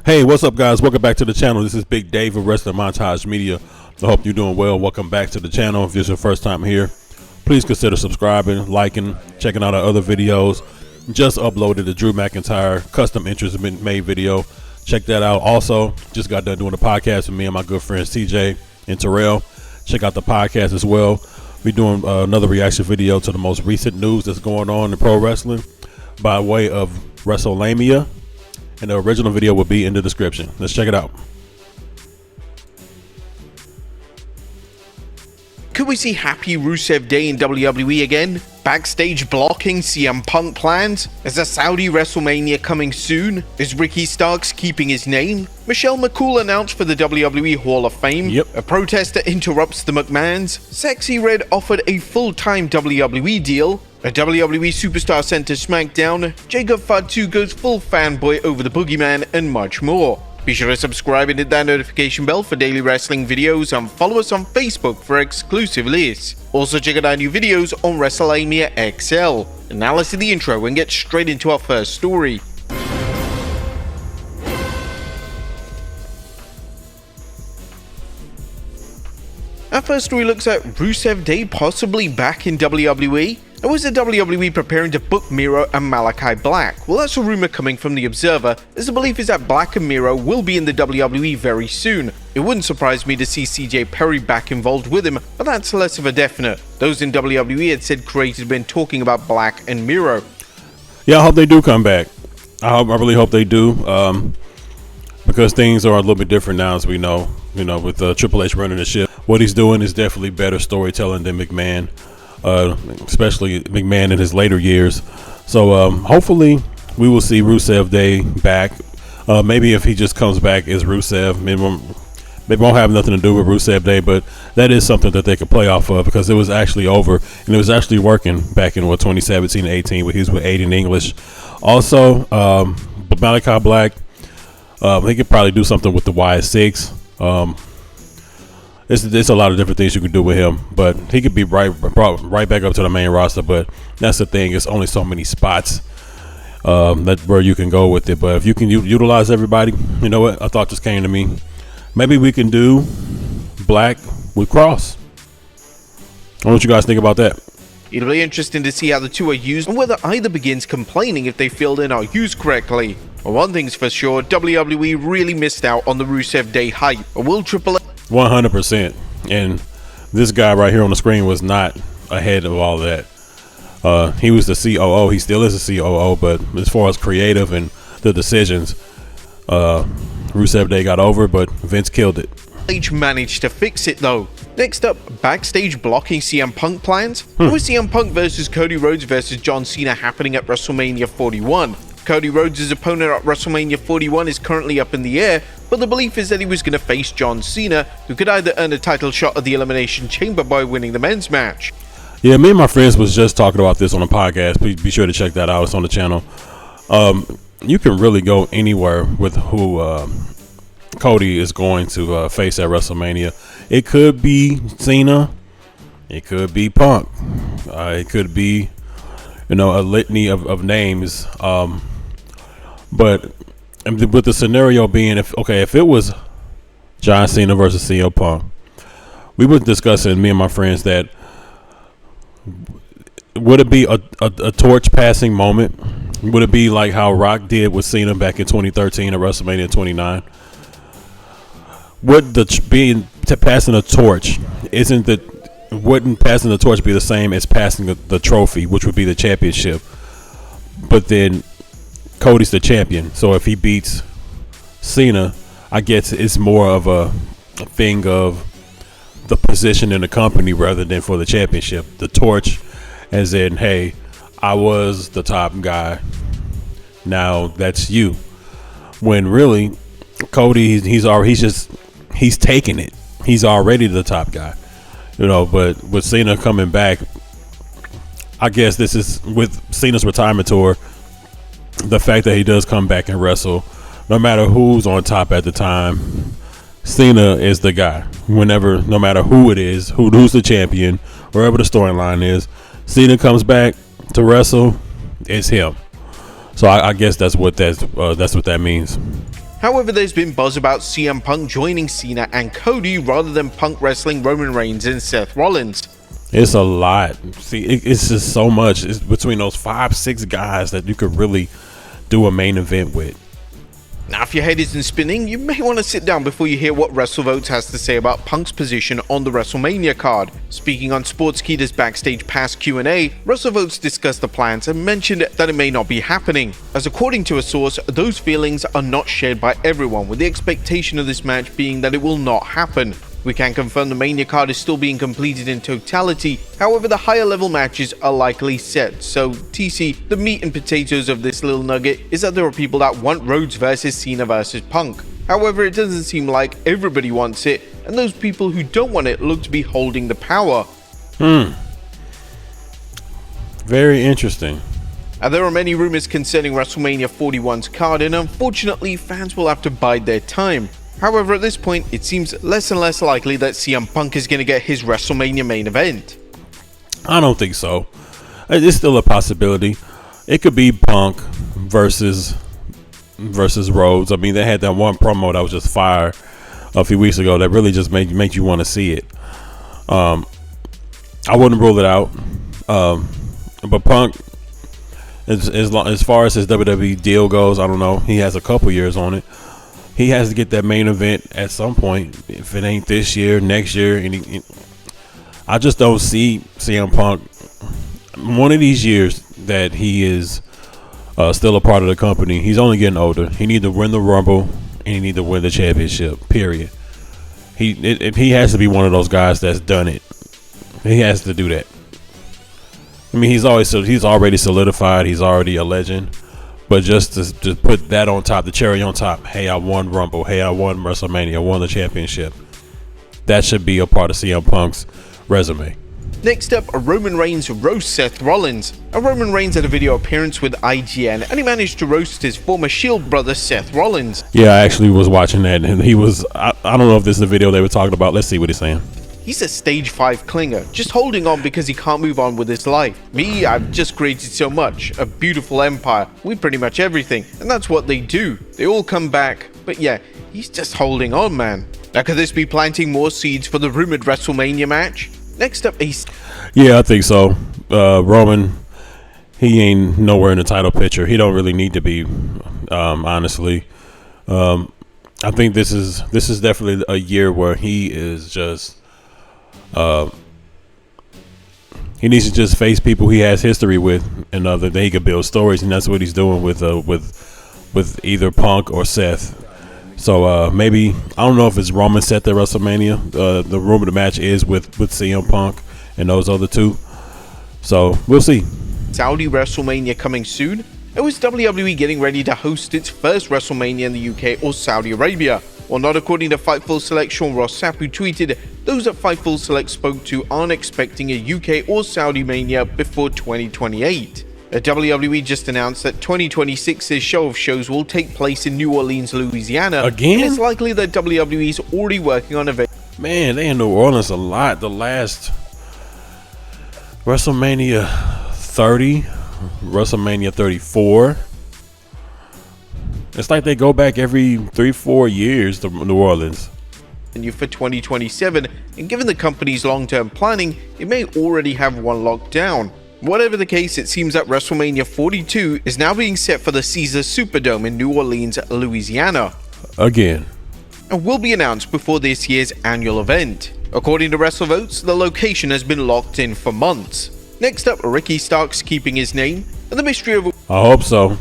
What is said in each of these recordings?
Hey, what's up, guys? Welcome back to the channel. This is Big Dave of Wrestling Montage Media. I hope you're doing well. Welcome back to the channel. If this is your first time here, please consider subscribing, liking, checking out our other videos. Just uploaded the Drew McIntyre custom interest made video. Check that out. Also, just got done doing a podcast with me and my good friends TJ and Tarrell. Check out the podcast as well. We're doing another reaction video to the most recent news that's going on in pro wrestling by way of WrestleMania. And the original video will be in the description. Let's check it out. Could we see Happy Rusev Day in WWE again? Backstage blocking CM Punk plans? Is a Saudi WrestleMania coming soon? Is Ricky Starks keeping his name? Michelle McCool announced for the WWE Hall of Fame? Yep. A protester interrupts the McMahons? Sexy Red offered a full-time WWE deal? A WWE superstar sent to SmackDown? Jacob Fatu goes full fanboy over the Boogeyman, and much more. Be sure to subscribe and hit that notification bell for daily wrestling videos, and follow us on Facebook for exclusive lists. Also check out our new videos on WrestleMania XL. And now let's see the intro and get straight into our first story. Our first story looks at Rusev Day possibly back in WWE. And was the WWE preparing to book Miro and Malachi Black? Well, that's a rumor coming from The Observer, as the belief is that Black and Miro will be in the WWE very soon. It wouldn't surprise me to see CJ Perry back involved with him, but that's less of a definite. Those in WWE had said creators had been talking about Black and Miro. Yeah, I hope they do come back. I really hope they do, because things are a little bit different now, as we know. You know, with Triple H running the ship, what he's doing is definitely better storytelling than McMahon. Especially McMahon in his later years. So hopefully we will see Rusev Day back. Maybe if he just comes back as Rusev, maybe won't have nothing to do with Rusev Day, but that is something that they could play off of, because it was actually over and it was actually working back in 2017 and 18 when he was with Aiden English. Also, Malachi Black, he could probably do something with the Y6. There's a lot of different things you can do with him, but he could be right back up to the main roster. But that's the thing; it's only so many spots where you can go with it. But if you can utilize everybody, you know what? A thought just came to me. Maybe we can do Black with Cross. I don't know what you guys think about that. It'll be interesting to see how the two are used and whether either begins complaining if they feel they're not used correctly. Well, one thing's for sure, WWE really missed out on the Rusev Day hype. But will Triple H 100%. And this guy right here on the screen was not ahead of all that. He was the COO. He still is the COO, but as far as creative and the decisions, Rusev Day got over, but Vince killed it. managed to fix it though. Next up, backstage blocking CM Punk plans. With CM Punk versus Cody Rhodes versus John Cena happening at WrestleMania 41. Cody Rhodes' opponent at WrestleMania 41 is currently up in the air, but the belief is that he was going to face John Cena, who could either earn a title shot at the Elimination Chamber by winning the men's match. Yeah, me and my friends was just talking about this on a podcast. Please be sure to check that out. It's on the channel. You can really go anywhere with who Cody is going to face at WrestleMania. It could be Cena. It could be Punk. It could be, a litany of names. But with the scenario being, if it was John Cena versus CM Punk, we were discussing, me and my friends, that would it be a torch passing moment? Would it be like how Rock did with Cena back in 2013 at WrestleMania 29? Would passing a torch, wouldn't passing the torch be the same as passing the trophy, which would be the championship? But then Cody's the champion, so if he beats Cena, I guess it's more of a thing of the position in the company rather than for the championship. The torch, as in, hey, I was the top guy, now that's you. When really, Cody, he's taking it. He's already the top guy, But with Cena coming back, I guess this is with Cena's retirement tour. The fact that he does come back and wrestle, no matter who's on top at the time, Cena is the guy. No matter who it is, who's the champion, wherever the storyline is, Cena comes back to wrestle, it's him. So I guess that's what that means. However, there's been buzz about CM Punk joining Cena and Cody rather than Punk wrestling Roman Reigns and Seth Rollins. It's a lot. See, it's just so much. It's between those 5-6 guys that you could really do a main event with. Now, if your head isn't spinning, you may want to sit down before you hear what WrestleVotes has to say about Punk's position on the WrestleMania card. Speaking on Sportskeeda's Backstage Pass Q&A, WrestleVotes discussed the plans and mentioned that it may not be happening, as according to a source, those feelings are not shared by everyone, with the expectation of this match being that it will not happen. We can confirm the Mania card is still being completed in totality, however the higher level matches are likely set, so TC, the meat and potatoes of this little nugget is that there are people that want Rhodes versus Cena versus Punk. However, it doesn't seem like everybody wants it, and those people who don't want it look to be holding the power. Very interesting. And there are many rumors concerning WrestleMania 41's card, and unfortunately fans will have to bide their time. However, at this point, it seems less and less likely that CM Punk is going to get his WrestleMania main event. I don't think so. It's still a possibility. It could be Punk versus Rhodes. I mean, they had that one promo that was just fire a few weeks ago that really just made you want to see it. I wouldn't rule it out. But Punk, as far as his WWE deal goes, I don't know. He has a couple years on it. He has to get that main event at some point. If it ain't this year, next year. I just don't see CM Punk one of these years that he is still a part of the company. He's only getting older. He needs to win the Rumble and he needs to win the championship, period. He has to be one of those guys that's done it. He has to do that. I mean, he's already solidified. He's already a legend. But just to put that on top, the cherry on top, hey, I won Rumble, hey, I won WrestleMania, I won the championship. That should be a part of CM Punk's resume. Next up, Roman Reigns roasts Seth Rollins. Roman Reigns had a video appearance with IGN, and he managed to roast his former Shield brother Seth Rollins. Yeah, I actually was watching that, and he was, I don't know if this is the video they were talking about. Let's see what he's saying. He's a stage 5 clinger, just holding on because he can't move on with his life. Me, I've just created so much, a beautiful empire, we pretty much everything, and that's what they do. They all come back, but yeah, he's just holding on, man. Now, could this be planting more seeds for the rumored WrestleMania match? Next up, yeah, I think so. Roman, he ain't nowhere in the title picture. He don't really need to be, honestly. I think this is definitely a year where he is just. He needs to just face people he has history with, and that he could build stories, and that's what he's doing with either Punk or Seth. So maybe, I don't know if it's Roman Seth at WrestleMania. The rumor of the match is with CM Punk and those other two. So we'll see. Saudi WrestleMania coming soon. It was WWE getting ready to host its first WrestleMania in the UK or Saudi Arabia. Well, not according to Fightful Select Sean Ross Sapp, who tweeted, those at Fightful Select spoke to aren't expecting a UK or Saudi Mania before 2028. WWE just announced that 2026's show of shows will take place in New Orleans, Louisiana. Again? And it's likely that WWE is already working on events. Man, they in New Orleans a lot. The last WrestleMania 30, WrestleMania 34. It's like they go back every 3-4 years to New Orleans. For 2027, and given the company's long-term planning, it may already have one locked down. Whatever the case, it seems that WrestleMania 42 is now being set for the Caesars Superdome in New Orleans, Louisiana. Again. And will be announced before this year's annual event. According to WrestleVotes, the location has been locked in for months. Next up, Ricky Starks keeping his name, and the mystery of I hope so.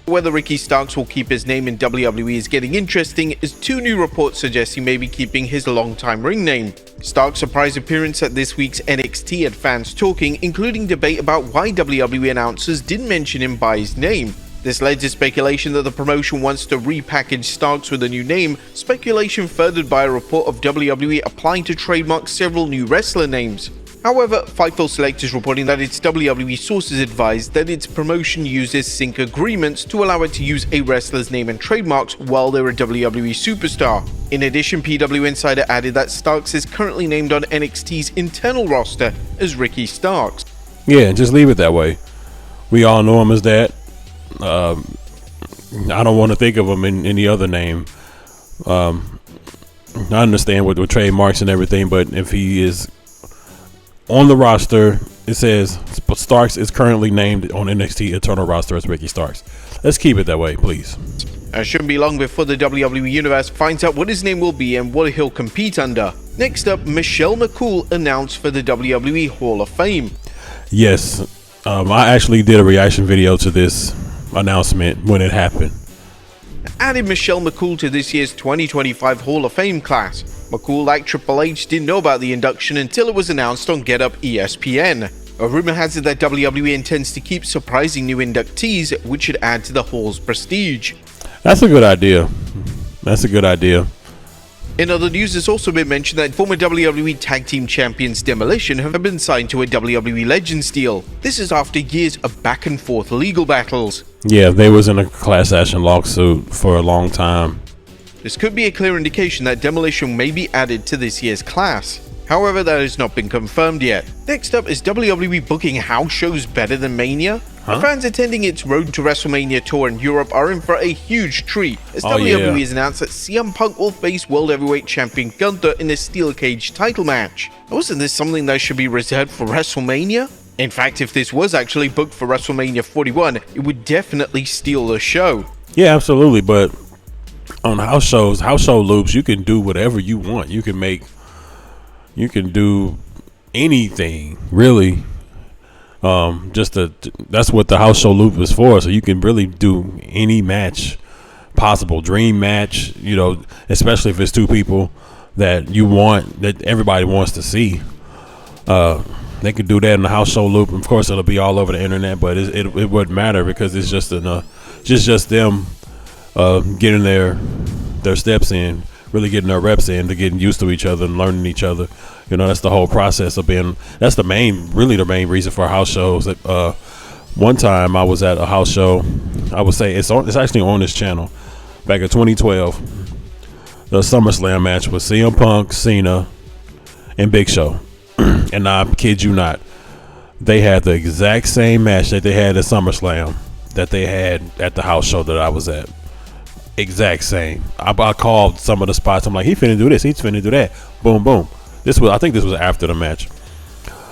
Whether Ricky Starks will keep his name in WWE is getting interesting, as 2 new reports suggest he may be keeping his longtime ring name. Starks' surprise appearance at this week's NXT had fans talking, including debate about why WWE announcers didn't mention him by his name. This led to speculation that the promotion wants to repackage Starks with a new name, speculation furthered by a report of WWE applying to trademark several new wrestler names. However, Fightful Select is reporting that its WWE sources advised that its promotion uses sync agreements to allow it to use a wrestler's name and trademarks while they're a WWE superstar. In addition, PW Insider added that Starks is currently named on NXT's internal roster as Ricky Starks. Yeah, just leave it that way. We all know him as that. I don't want to think of him in any other name. I understand with trademarks and everything, but if he is on the roster, it says Starks is currently named on NXT Eternal roster as Ricky Starks. Let's keep it that way, please. It shouldn't be long before the WWE Universe finds out what his name will be and what he'll compete under. Next up, Michelle McCool announced for the WWE Hall of Fame. Yes, I actually did a reaction video to this announcement when it happened. Added Michelle McCool to this year's 2025 Hall of Fame class. McCool, like Triple H, didn't know about the induction until it was announced on Get Up ESPN. A rumor has it that WWE intends to keep surprising new inductees, which should add to the Hall's prestige. That's a good idea. That's a good idea. In other news, it's also been mentioned that former WWE Tag Team Champions Demolition have been signed to a WWE Legends deal. This is after years of back and forth legal battles. Yeah, they was in a class action lawsuit for a long time. This could be a clear indication that Demolition may be added to this year's class. However, that has not been confirmed yet. Next up, is WWE booking house shows better than Mania? The fans attending its Road to WrestleMania tour in Europe are in for a huge treat, as WWE has announced that CM Punk will face World Heavyweight Champion Gunther in a steel cage title match. Wasn't this something that should be reserved for WrestleMania? In fact, if this was actually booked for WrestleMania 41, it would definitely steal the show. Yeah, absolutely, but on house show loops, you can do whatever you want. You can do anything, really. That's what the house show loop is for. So you can really do any match possible, dream match, especially if it's two people that you want, that everybody wants to see. They could do that in the house show loop. Of course, it'll be all over the internet, but it wouldn't matter because it's just them getting their steps in, really getting their reps in, to getting used to each other and learning each other. That's the whole process of being. That's the main reason for house shows. One time I was at a house show. I would say it's actually on this channel. Back in 2012, the SummerSlam match was CM Punk, Cena, and Big Show. And I kid you not, they had the exact same match that they had at SummerSlam that they had at the house show that I was at. Exact same. I called some of the spots. I'm like, he finna do this, he's finna do that. Boom, boom. I think this was after the match.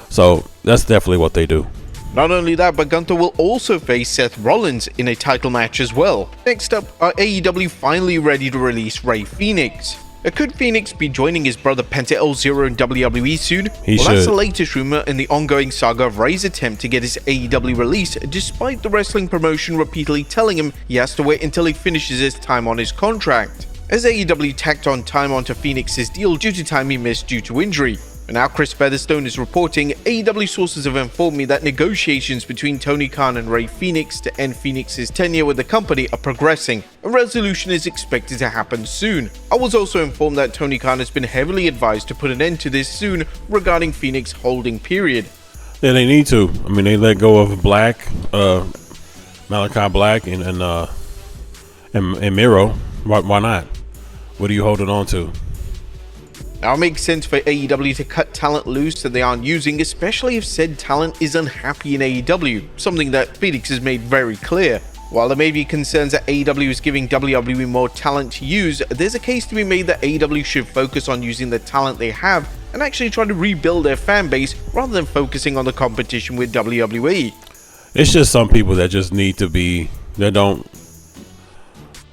So that's definitely what they do. Not only that, but Gunther will also face Seth Rollins in a title match as well. Next up, are AEW finally ready to release Rey Fenix? Could Phoenix be joining his brother Penta El Zero in WWE soon? That's the latest rumor in the ongoing saga of Rey's attempt to get his AEW release, despite the wrestling promotion repeatedly telling him he has to wait until he finishes his time on his contract, as AEW tacked on time onto Phoenix's deal due to time he missed due to injury. And now Chris Featherstone is reporting, AEW sources have informed me that negotiations between Tony Khan and Rey Fenix to end Phoenix's tenure with the company are progressing. A resolution is expected to happen soon. I was also informed that Tony Khan has been heavily advised to put an end to this soon regarding Phoenix holding period. Yeah, they need to. I mean, they let go of Black, Malachi Black, and Miro. Why not? What are you holding on to? Now it makes sense for AEW to cut talent loose that they aren't using, especially if said talent is unhappy in AEW, something that Phoenix has made very clear. While there may be concerns that AEW is giving WWE more talent to use, there's a case to be made that AEW should focus on using the talent they have and actually try to rebuild their fan base rather than focusing on the competition with WWE. It's just some people that just need to be, they don't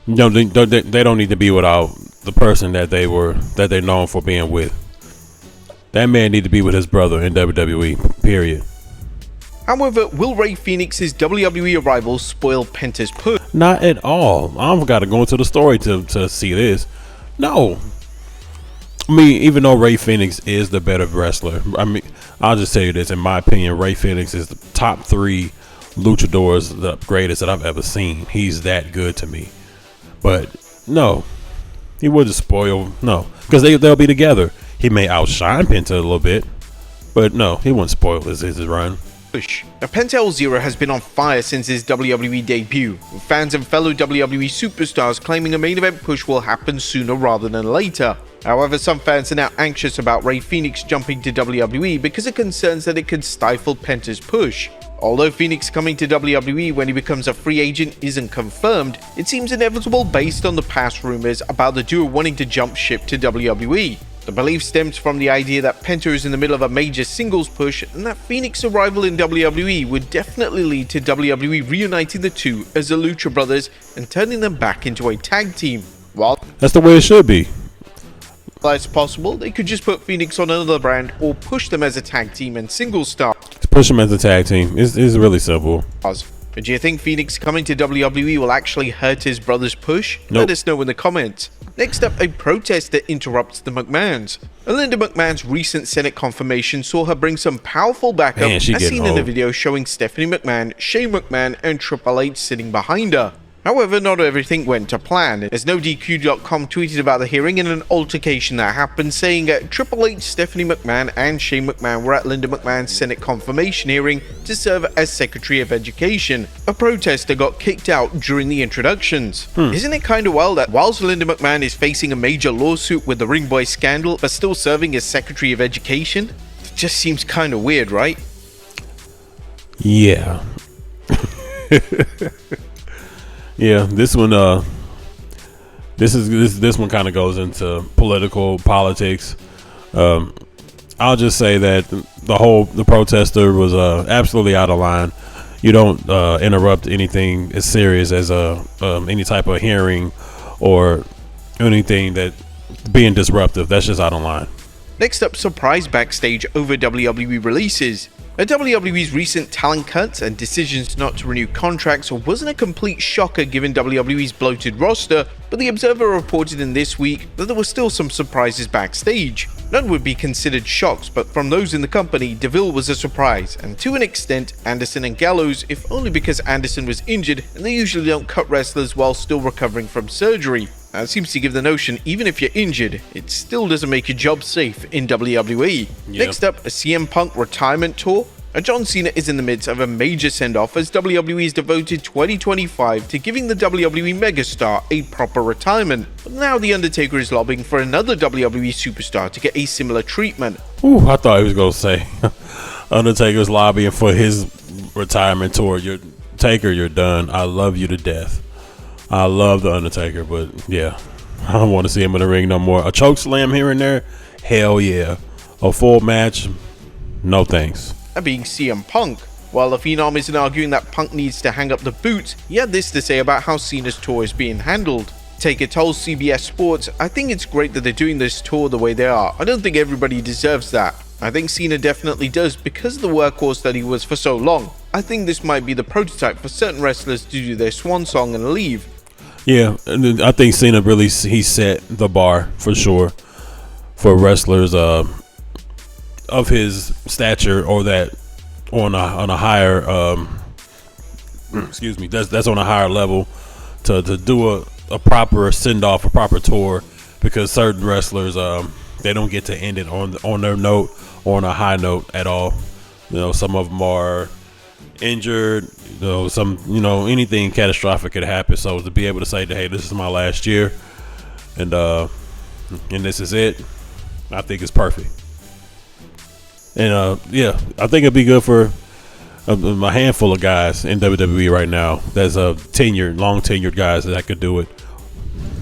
need to be without the person that they're known for being with. That man need to be with his brother in WWE, period. However, will Rey Fenix's WWE arrival spoil Penta's push? Not at all. I've got to go into the story to see this. No. I mean, even though Rey Fenix is the better wrestler, I mean, I'll just tell you this. In my opinion, Rey Fenix is the top 3 luchadors, the greatest that I've ever seen. He's that good to me. But no, he wouldn't spoil. No, because they'll be together. He may outshine Penta a little bit, but no, he wouldn't spoil his run. Now, Penta El Zero has been on fire since his WWE debut, with fans and fellow WWE superstars claiming a main event push will happen sooner rather than later. However, some fans are now anxious about Rey Fenix jumping to WWE because of concerns that it could stifle Penta's push. Although Phoenix coming to WWE when he becomes a free agent isn't confirmed, it seems inevitable based on the past rumors about the duo wanting to jump ship to WWE. The belief stems from the idea that Penta is in the middle of a major singles push and that Phoenix's arrival in WWE would definitely lead to WWE reuniting the two as the Lucha Brothers and turning them back into a tag team. While That's the way it should be. that's possible, they could just put Phoenix on another brand or push them as a tag team and singles stars. Push them as a tag team. It's really simple. But do you think Phoenix coming to WWE will actually hurt his brother's push? Nope. Let us know in the comments. Next up, a protest that interrupts the McMahons. Linda McMahon's recent Senate confirmation saw her bring some powerful backup, Man, she as getting seen in a old. video showing Stephanie McMahon, Shane McMahon, and Triple H sitting behind her. However, not everything went to plan, as NoDQ.com tweeted about the hearing in an altercation that happened, saying Triple H, Stephanie McMahon, and Shane McMahon were at Linda McMahon's Senate confirmation hearing to serve as Secretary of Education. A protester got kicked out during the introductions. Isn't it kinda wild that whilst Linda McMahon is facing a major lawsuit with the Ring Boy scandal, but still serving as Secretary of Education? It just seems kinda weird, right? Yeah. Yeah, this one this one kind of goes into politics. I'll just say that the protester was absolutely out of line. You don't interrupt anything as serious as any type of hearing or anything that being disruptive. That's just out of line. Next up, surprise backstage over WWE releases. WWE's recent talent cuts and decisions not to renew contracts wasn't a complete shocker given WWE's bloated roster, but the Observer reported in this week that there were still some surprises backstage. None would be considered shocks, but from those in the company, DeVille was a surprise, and to an extent, Anderson and Gallows, if only because Anderson was injured and they usually don't cut wrestlers while still recovering from surgery. That seems to give the notion even if you're injured, it still doesn't make your job safe in WWE. Yep. Next up, a CM Punk retirement tour. John Cena is in the midst of a major send-off as WWE's devoted 2025 to giving the WWE megastar a proper retirement. But now The Undertaker is lobbying for another WWE superstar to get a similar treatment. Ooh, I thought he was gonna say Undertaker's lobbying for his retirement tour. You're done. I love you to death. I love the Undertaker, but yeah, I don't want to see him in the ring no more. A choke slam here and there, hell yeah. A full match, no thanks. That being CM Punk. While the Phenom isn't arguing that Punk needs to hang up the boots, he had this to say about how Cena's tour is being handled. Taker told CBS Sports, "I think it's great that they're doing this tour the way they are. I don't think everybody deserves that. I think Cena definitely does because of the workhorse that he was for so long. I think this might be the prototype for certain wrestlers to do their swan song and leave." Yeah, and I think Cena really he set the bar for sure for wrestlers of his stature or that on a higher excuse me, that's on a higher level to do a proper send off, a proper tour, because certain wrestlers they don't get to end it on their note or on a high note at all. You know, some of them are injured, anything catastrophic could happen. So to be able to say that, hey, this is my last year and this is it, I think it's perfect. And yeah, I think it'd be good for a handful of guys in WWE right now. There's long tenured guys that could do it.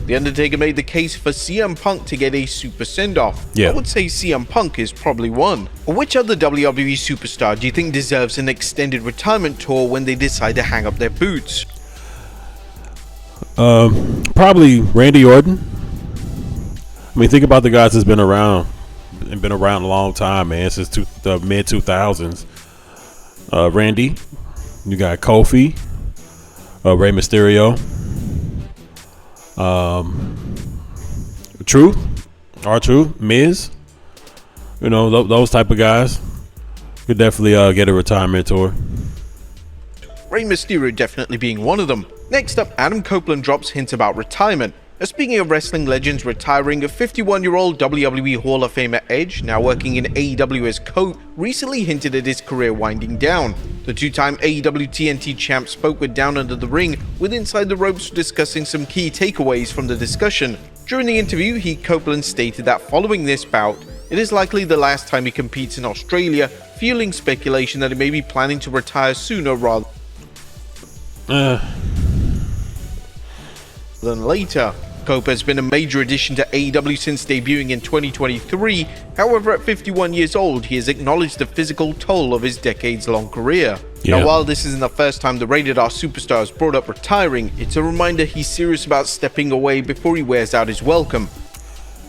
The Undertaker made the case for CM Punk to get a super send-off. Yeah. I would say CM Punk is probably one. Which other WWE superstar do you think deserves an extended retirement tour when they decide to hang up their boots? Probably Randy Orton. I mean, think about the guys that's been around a long time, man, since the mid 2000s. Randy, you got Kofi, Rey Mysterio, R-Truth, Miz. You know, those type of guys could definitely get a retirement tour. Rey Mysterio definitely being one of them. Next up, Adam Copeland drops hints about retirement. Speaking of wrestling legends retiring, a 51-year-old WWE Hall of Famer Edge, now working in AEW as Cope, recently hinted at his career winding down. The two-time AEW TNT champ spoke with Down Under the Ring with Inside the Ropes discussing some key takeaways from the discussion. During the interview, Copeland stated that following this bout, it is likely the last time he competes in Australia, fueling speculation that he may be planning to retire sooner rather than later. Cope has been a major addition to AEW since debuting in 2023. However, at 51 years old, he has acknowledged the physical toll of his decades-long career. Yeah. Now, while this isn't the first time the Rated R superstar has brought up retiring, it's a reminder he's serious about stepping away before he wears out his welcome.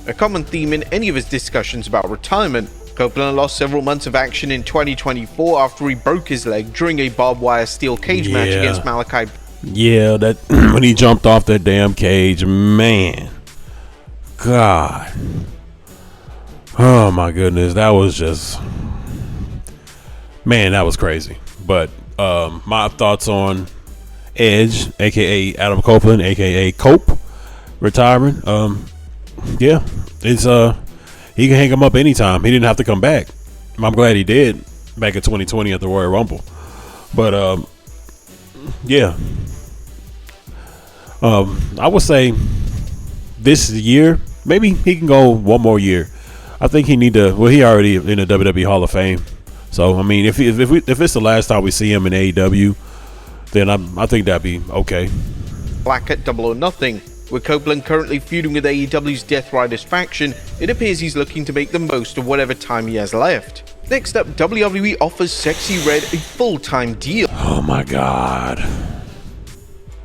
A common theme in any of his discussions about retirement. Copeland lost several months of action in 2024 after he broke his leg during a barbed wire steel cage match against Malachi. Yeah, that when he jumped off that damn cage, man. God. Oh my goodness, that was just, man, that was crazy. But my thoughts on Edge, aka Adam Copeland, aka Cope, retiring. Yeah, it's he can hang him up anytime. He didn't have to come back. I'm glad he did back in 2020 at the Royal Rumble. But yeah. I would say this year, maybe he can go one more year. I think he need to. Well, he already in the WWE Hall of Fame. So I mean, if it's the last time we see him in AEW, then I think that'd be okay. Black at Double or Nothing. With Copeland currently feuding with AEW's Death Riders faction, it appears he's looking to make the most of whatever time he has left. Next up, WWE offers Sexxy Red a full-time deal. Oh my God.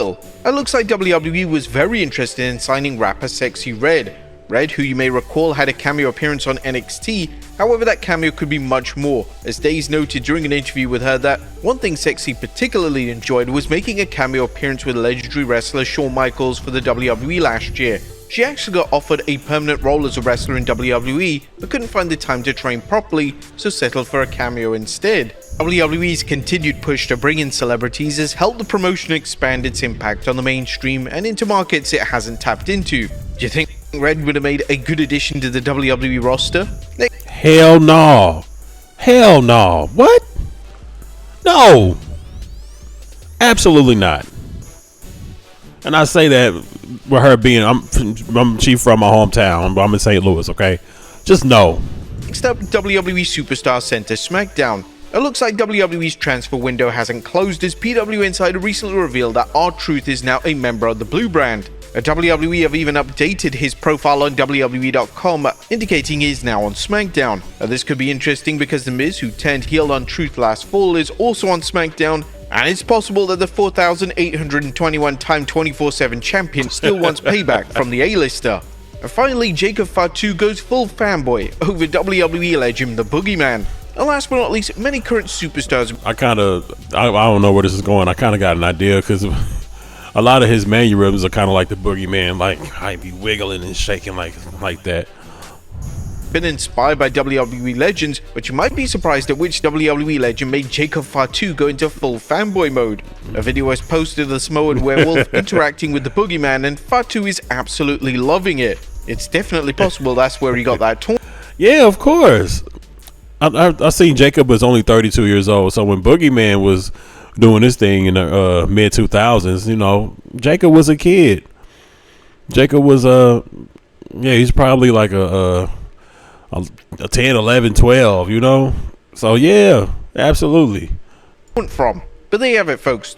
It looks like WWE was very interested in signing rapper Sexxy Red. Red, who you may recall had a cameo appearance on NXT, however that cameo could be much more, as Days noted during an interview with her that one thing Sexxy particularly enjoyed was making a cameo appearance with legendary wrestler Shawn Michaels for the WWE last year. She actually got offered a permanent role as a wrestler in WWE, but couldn't find the time to train properly, so settled for a cameo instead. WWE's continued push to bring in celebrities has helped the promotion expand its impact on the mainstream and into markets it hasn't tapped into. Do you think Red would have made a good addition to the WWE roster? Hell no. Hell no. What? No. Absolutely not. And I say that with her being, she's from my hometown, but I'm in St. Louis, okay? Just no. Next up, WWE Superstar Center SmackDown. It looks like WWE's transfer window hasn't closed, as PW Insider recently revealed that R-Truth is now a member of the Blue brand. WWE have even updated his profile on WWE.com, indicating he is now on SmackDown. This could be interesting because The Miz, who turned heel on Truth last fall, is also on SmackDown, and it's possible that the 4,821-time 24/7 champion still wants payback from the A-lister. And finally, Jacob Fatu goes full fanboy over WWE legend The Boogeyman. And last but not least, many current superstars. I don't know where this is going. I kind of got an idea because a lot of his mannerisms are kind of like the Boogeyman, like I be wiggling and shaking like that. Been inspired by WWE legends, but you might be surprised at which WWE legend made Jacob Fatu go into full fanboy mode. A video was posted of the Samoan werewolf interacting with the Boogeyman, and Fatu is absolutely loving it. It's definitely possible that's where he got that taunt. Yeah, of course. I seen Jacob was only 32 years old, so when Boogeyman was doing this thing in the mid 2000s, you know, Jacob was a kid. Jacob was he's probably like a 10, 11, 12, you know. So yeah, absolutely. From, but there you have it, folks.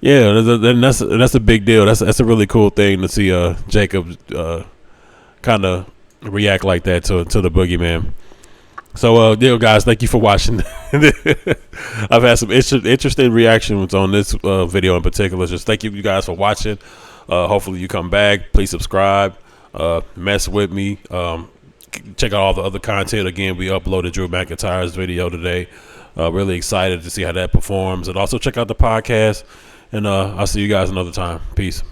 Yeah, that's a big deal. That's a really cool thing to see Jacob kind of react like that to the Boogeyman. So, guys, thank you for watching. I've had some interesting reactions on this video in particular. Just thank you guys for watching. Hopefully you come back. Please subscribe. Mess with me. Check out all the other content. Again, we uploaded Drew McIntyre's video today. Really excited to see how that performs. And also check out the podcast. And I'll see you guys another time. Peace.